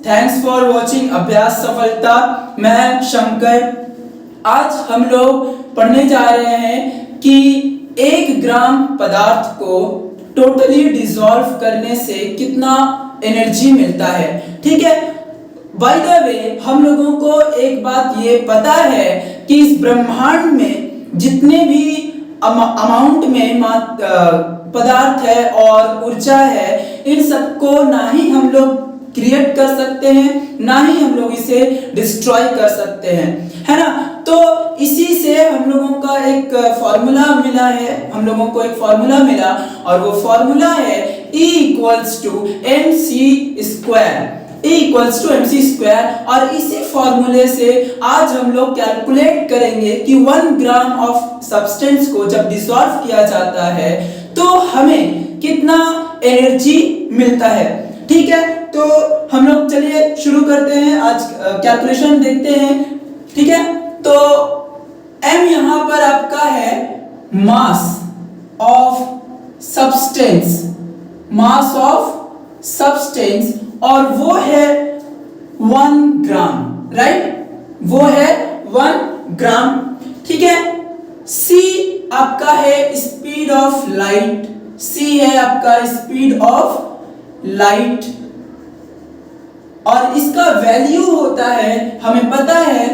Thanks for watching अभ्यास सफलता। मैं शंकर। आज हम लोग पढ़ने जा रहे हैं कि 1 ग्राम पदार्थ को टोटली डिसॉल्व करने से कितना एनर्जी मिलता है। ठीक है, बाय द वे हम लोगों को एक बात ये पता है कि इस ब्रह्मांड में जितने भी अमाउंट में पदार्थ है और ऊर्जा है, इन सबको ना ही हम लोग क्रिएट कर सकते हैं, ना ही हम लोग इसे डिस्ट्रॉय कर सकते हैं, है ना। तो इसी से हम लोगों का एक फॉर्मूला मिला है, हम लोगों को एक फॉर्मूला मिला और वो फॉर्मूला है E equals to mc square. E equals to mc square. और इसी फॉर्मूले से आज हम लोग कैलकुलेट करेंगे कि 1 ग्राम ऑफ सब्सटेंस को जब डिसॉल्व किया जाता है तो हमें कितना एनर्जी मिलता है। ठीक है, तो हम लोग चलिए शुरू करते हैं, आज कैलकुलेशन देखते हैं। ठीक है, तो m यहां पर आपका है mass of substance, mass of substance, और वो है 1 ग्राम, राइट, वो है 1 ग्राम। ठीक है, c आपका है स्पीड ऑफ लाइट, c है आपका स्पीड ऑफ लाइट, और इसका वैल्यू होता है, हमें पता है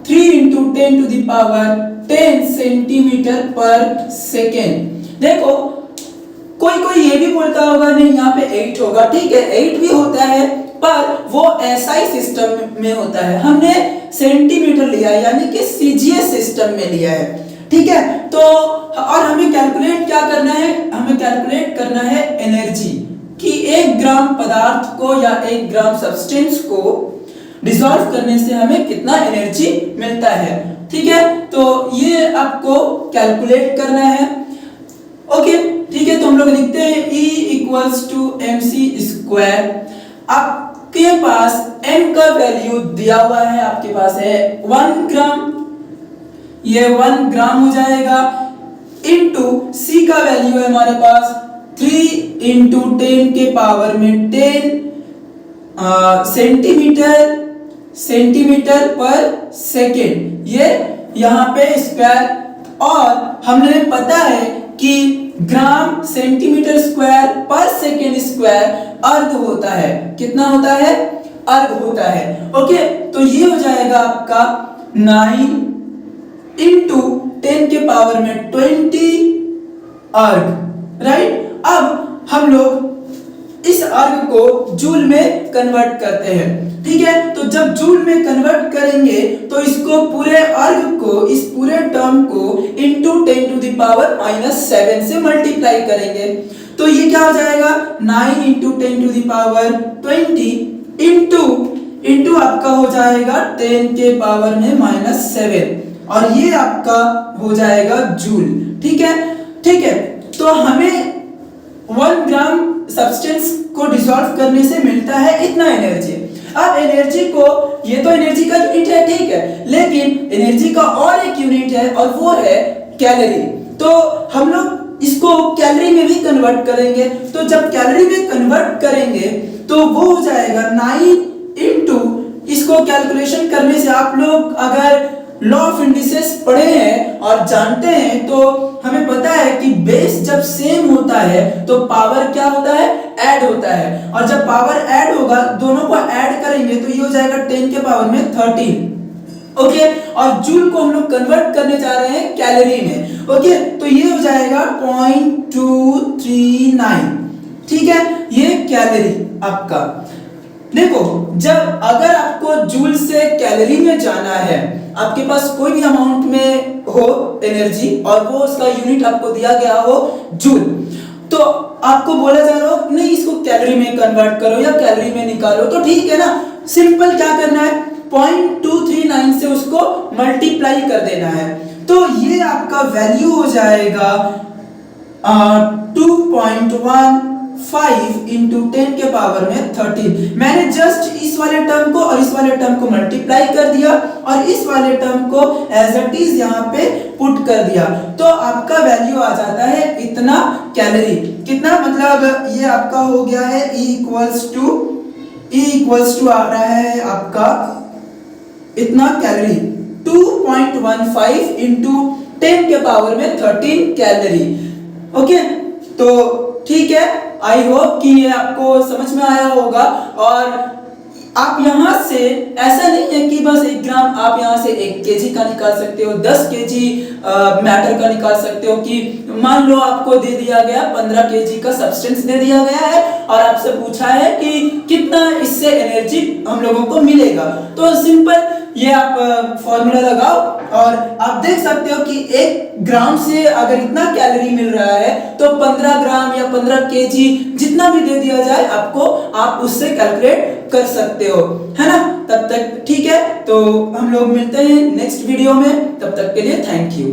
3 × 10⁻10 सेंटीमीटर पर सेकेंड। देखो कोई ये भी बोलता होगा नहीं यहाँ पे 8 होगा, ठीक है 8 भी होता है, पर वो एसआई सिस्टम में होता है, हमने सेंटीमीटर लिया है, यानी कि सीजीएस सिस्टम में लिया है। ठीक है, तो और हमें कैलकुलेट क्या करना है, हमें कैलकुलेट करना है एनर्जी, कि 1 ग्राम पदार्थ को या 1 ग्राम सब्सटेंस को डिसॉल्व करने से हमें कितना एनर्जी मिलता है। ठीक है, तो ये आपको कैलकुलेट करना है। ओके, ठीक है, तो हम लोग लिखते हैं E equals to mc square. आपके पास m का वैल्यू दिया हुआ है, आपके पास है 1 ग्राम, ये 1 ग्राम हो जाएगा, इनटू c का वैल्यू है हमारे पास 3 × 10 के पावर में 10 सेंटीमीटर पर सेकेंड, ये यहाँ पे स्क्वायर, और हमने पता है कि ग्राम सेंटीमीटर स्क्वायर पर सेकेंड स्क्वायर अर्ग होता है, कितना होता है, अर्ग होता है। ओके, तो ये हो जाएगा आपका 9 × 10 के पावर में 20 अर्ग, राइट। अब हम लोग इस अर्ग को जूल में कन्वर्ट करते हैं। ठीक है, तो जब जूल में कन्वर्ट करेंगे तो इसको पूरे अर्ग को, इस पूरे टर्म को × 10⁻⁻7 से मल्टीप्लाई करेंगे, तो ये क्या हो जाएगा 9 × 10⁻20 इंटू आपका हो जाएगा 10 के पावर में -7, और ये आपका हो जाएगा जूल। ठीक है, ठीक है, तो हमें 1 ग्राम सब्सटेंस को डिसॉल्व करने से मिलता है इतना एनर्जी। अब एनर्जी को, ये तो एनर्जी का यूनिट है, ठीक है, लेकिन एनर्जी का और एक यूनिट है और वो है कैलोरी। तो हम लोग इसको कैलोरी में भी कन्वर्ट करेंगे, तो जब कैलोरी में कन्वर्ट करेंगे तो वो हो जाएगा 9 इंटू, इसको कैलकुलेशन करने से आप लोग अगर लॉ ऑफ इंडिसेस पढ़े हैं और जानते हैं तो हमें पता है कि बेस जब सेम होता है तो पावर क्या होता है, ऐड होता है, और जब पावर ऐड होगा, दोनों को ऐड करेंगे तो ये हो जाएगा 10 के पावर में 13। ओके, और जूल को हम लोग कन्वर्ट करने जा रहे हैं कैलोरी में। ओके, तो ये हो जाएगा 0.239। ठीक है, ये कैलोरी आपका। देखो, जब अगर आपको जूल से कैलोरी में जाना है, आपके पास कोई भी अमाउंट में हो एनर्जी और वो उसका यूनिट आपको दिया गया हो जूल, तो आपको बोला जा रहा हो नहीं इसको कैलोरी में कन्वर्ट करो या कैलोरी में निकालो, तो ठीक है ना, सिंपल क्या करना है 0.239 से उसको मल्टीप्लाई कर देना है, तो ये आपका वैल्यू हो जाएगा 2.15 × 10 के पावर में 13। मैंने जस्ट इस वाले टर्म को और इस वाले टर्म को मल्टीप्लाई कर दिया और इस वाले टर्म को एज इट इज यहाँ पे पुट कर दिया, तो आपका वैल्यू आ जाता है इतना कैलोरी। कितना, मतलब ये आपका हो गया है E E इक्वल्स टू आ रहा है आपका इतना कैलोरी 2.15 इंटू 10 के पावर में 13 कैलोरी। ओके, तो ठीक है, आई होप कि ये आपको समझ में आया होगा। और आप यहाँ से ऐसा नहीं है कि बस 1 ग्राम, आप यहाँ से 1 केजी का निकाल सकते हो, 10 केजी मैटर का निकाल सकते हो। कि मान लो आपको दे दिया गया 15 केजी का सब्सटेंस दे दिया गया है और आपसे पूछा है कि कितना इससे एनर्जी हम लोगों को मिलेगा, तो सिंपल ये आप फॉर्मूला लगाओ और आप देख सकते हो कि 1 ग्राम से अगर इतना कैलोरी मिल रहा है तो 15 ग्राम या 15 केजी जितना भी दे दिया जाए आपको, आप उससे कैलकुलेट कर सकते हो, है ना। तब तक ठीक है, तो हम लोग मिलते हैं नेक्स्ट वीडियो में, तब तक के लिए थैंक यू।